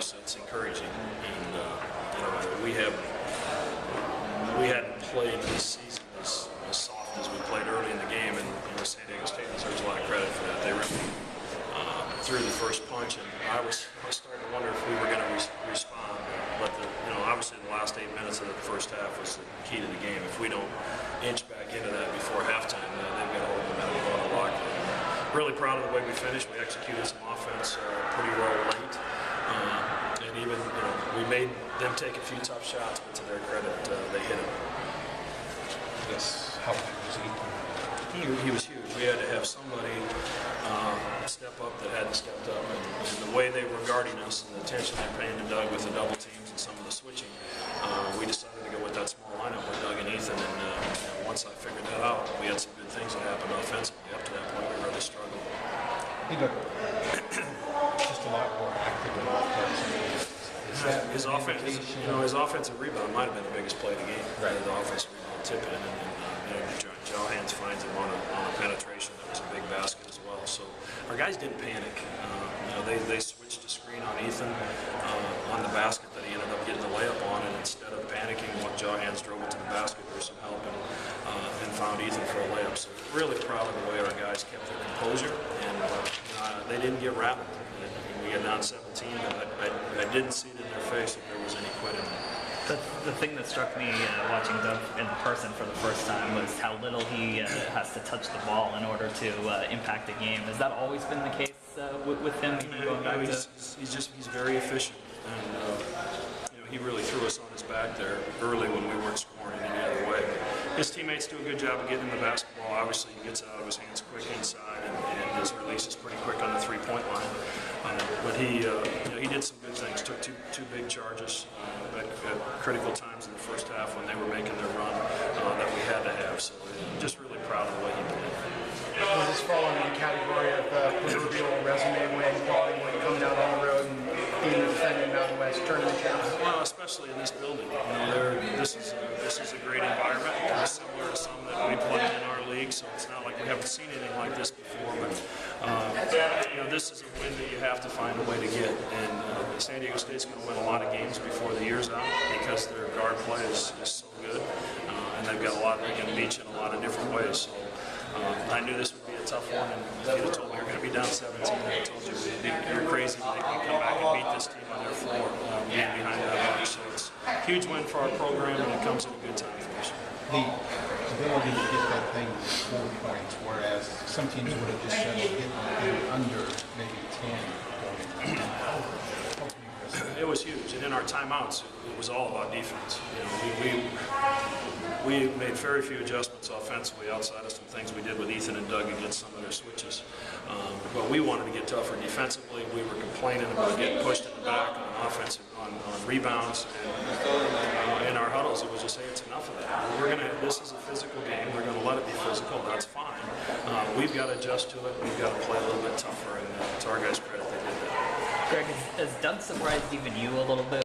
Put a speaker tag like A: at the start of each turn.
A: us, it's encouraging. And we hadn't played this season as soft as we played early in the game, and San Diego State deserves a lot of credit for that. They really threw the first punch, and I was starting to wonder if we were going to respond. But obviously the last 8 minutes of the first half was the key to the game. If we don't inch back into that before halftime, they've got all the momentum going to lock it. Really proud of the way we finished. We executed some offense pretty well late, and even we made them take a few tough shots, but to their credit, they hit them.
B: Yes, how big was
A: He was huge. We had to have somebody step up that hadn't stepped up, and the way they were guarding us and the attention they're paying to Doug with the double teams and some of the switching, we decided to go with that small lineup with Doug and Ethan. And once I figured that out, we had some good things that happened offensively. Up to that point, we really struggled.
B: He looked just a lot more active than offense.
A: His offense, his offensive rebound might have been the biggest play of the game.
B: Right.
A: The offensive rebound tip in, and Joe Hands finds him on a penetration that was a big basket as well. So our guys didn't panic. They switched to screen on Ethan on the basket that he ended up getting the layup on, and instead of panicking, Joe Hands drove it to the basket for some help and found Ethan for a layup. So really proud of the way our guys kept their composure, and they didn't get rattled. We got down 17, but I didn't see it in their face that there was any quitting.
C: The thing that struck me watching Doug in person for the first time was how little he has to touch the ball in order to impact the game. Has that always been the case with him? Going back
A: he's very efficient, and he really threw us on his back there early when we weren't scoring any other way. His teammates do a good job of getting the basketball. Obviously, he gets it out of his hands quick inside, and his release is pretty quick on the three-point line. But he did some good things. Took two big charges at critical times in the first half when they were making their run that we had to have. So just really proud of the way he played.
D: Does this fall under the category of proverbial resume win, quality win, coming out on the road and being the defending Mountain West tournament champs?
A: Well, especially in this building. This is a great environment. It's similar to some that we play in our league, so it's not like we haven't seen anything like this before. But this is a win that you have to find a way to get. And San Diego State's going to win a lot of games before the year's out because their guard play is so good, and they've got a lot. They can beat you in a lot of different ways. So I knew this would be a tough one, and if you'd have told me you're going to be down 17, I told you you're crazy. They can come back and beat this team on their floor, being behind that arc. So it's a huge win for our program, and it comes at a good time for us.
B: The ability to get that thing to 4 points, whereas some teams would have just said get under maybe 10 going.
A: It was huge, and in our timeouts, it was all about defense. We made very few adjustments offensively outside of some things we did with Ethan and Doug against some of their switches. But we wanted to get tougher defensively. We were complaining about getting pushed in the back on offensive, on rebounds, and in our huddles, it was just, hey, it's enough of that. This is a physical game. We're going to let it be physical. That's fine. We've got to adjust to it. We've got to play a little bit tougher, and to our guys' credit, they did that.
C: Greg, has Doug surprised even you a little bit?